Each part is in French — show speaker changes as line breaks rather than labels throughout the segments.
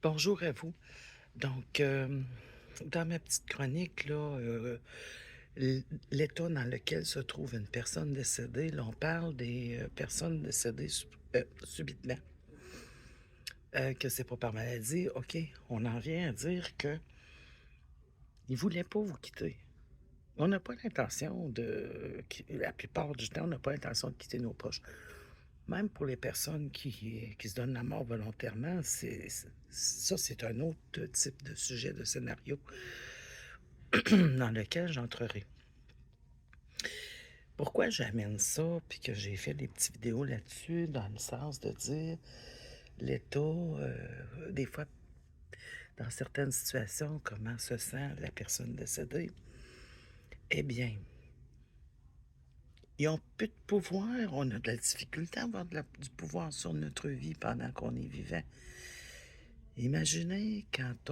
Bonjour à vous. Donc, dans ma petite chronique, là, l'état dans lequel se trouve une personne décédée, là, on parle des personnes décédées subitement, que c'est pas par maladie. OK, on en vient à dire que ne voulaient pas vous quitter. On n'a pas l'intention la plupart du temps, on n'a pas l'intention de quitter nos proches. Même pour les personnes qui se donnent la mort volontairement, ça, c'est un autre type de sujet, de scénario dans lequel j'entrerai. Pourquoi j'amène ça, puis que j'ai fait des petites vidéos là-dessus, dans le sens de dire l'état, des fois, dans certaines situations, comment se sent la personne décédée? Eh bien, ils ont plus de pouvoir, on a de la difficulté à avoir du pouvoir sur notre vie pendant qu'on est vivant. Imaginez quand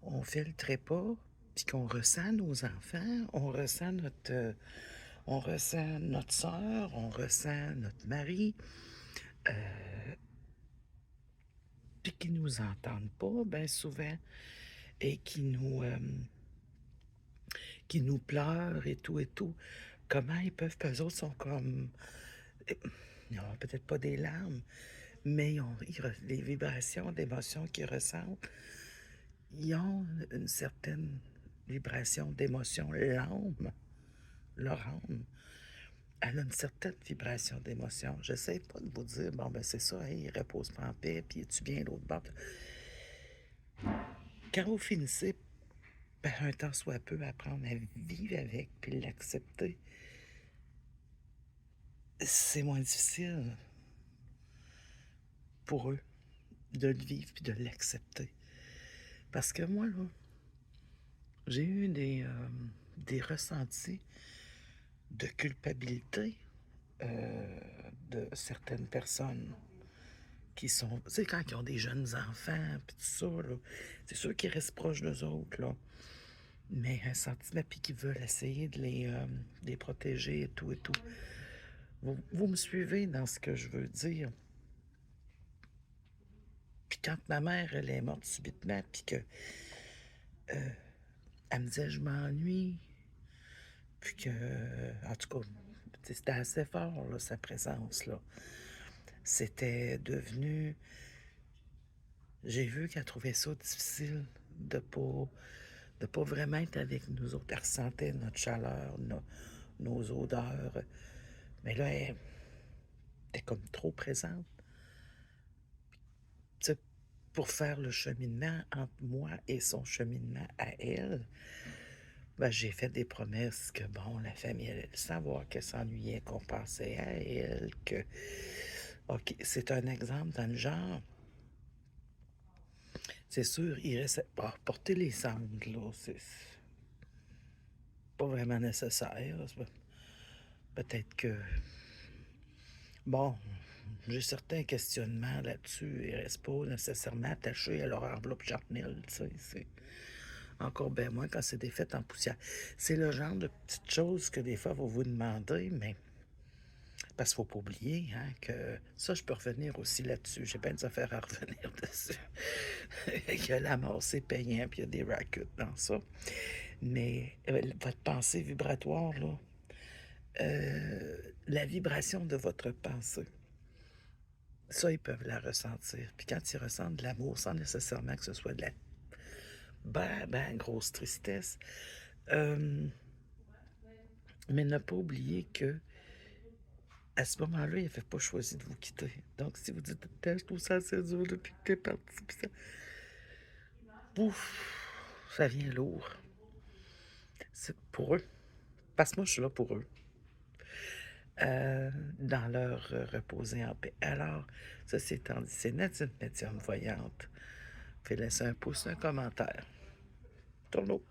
on fait le trépas, puis qu'on ressent nos enfants, on ressent notre sœur, on ressent notre mari, puis qu'ils nous entendent pas bien souvent et qui nous pleurent et tout et tout. Comment ils peuvent eux autres sont comme ils ont peut-être pas des larmes, mais les vibrations d'émotions qu'ils ressentent, ils ont une certaine vibration d'émotion. Leur âme, elle a une certaine vibration d'émotion. J'essaie pas de vous dire: «Bon, ben, c'est ça, hey, repose pas en paix, puis es-tu bien l'autre bord?» Quand vous finissez par un temps soit peu apprendre à vivre avec puis l'accepter, c'est moins difficile pour eux de le vivre puis de l'accepter. Parce que moi, là, j'ai eu des ressentis de culpabilité, de certaines personnes qui sont, tu sais, quand ils ont des jeunes enfants puis tout ça, là, c'est sûr qu'ils restent proches d'eux autres, là, mais un sentiment puis qu'ils veulent essayer de les protéger et tout et tout. Vous me suivez dans ce que je veux dire? Puis quand ma mère, elle est morte subitement, puis que, elle me disait: «Je m'ennuie», puis que, en tout cas, tu sais, c'était assez fort là, sa présence là. C'était devenu J'ai vu qu'elle trouvait ça difficile de pas vraiment être avec nous autres. Elle ressentait notre chaleur, nos odeurs, mais là, elle était comme trop présente. Tu sais, pour faire le cheminement entre moi et son cheminement à elle, ben, j'ai fait des promesses que, bon, la famille allait le savoir, qu'elle s'ennuyait, qu'on pensait à elle, que OK, c'est un exemple dans le genre. C'est sûr, il reste porter les cendres, là, c'est pas vraiment nécessaire. Peut-être que bon, j'ai certains questionnements là-dessus. Ils restent pas nécessairement attachés à leur enveloppe charnelle, tu sais, c'est encore bien moins quand c'est des fêtes en poussière. C'est le genre de petites choses que des fois vous vous demandez, mais parce qu'il faut pas oublier, hein, que ça, je peux revenir aussi là-dessus. J'ai bien des affaires à revenir dessus. Que la mort, c'est payant, puis il y a des rackets dans ça. Mais, votre pensée vibratoire, là, la vibration de votre pensée, ça, ils peuvent la ressentir. Puis quand ils ressentent de l'amour, sans nécessairement que ce soit de la ben grosse tristesse, hem, mais ne pas oublier que à ce moment-là, il avait pas choisi de vous quitter. Donc si vous dites: «Putain, je trouve ça assez dur depuis que tu es parti», puis ça ouf, ça vient lourd. C'est pour eux, parce que moi, je suis là pour eux, dans leur, reposer en paix. Alors, ceci étant dit, c'est Nadine Médium Voyante. Fais laisser un pouce, un commentaire. Tourneau.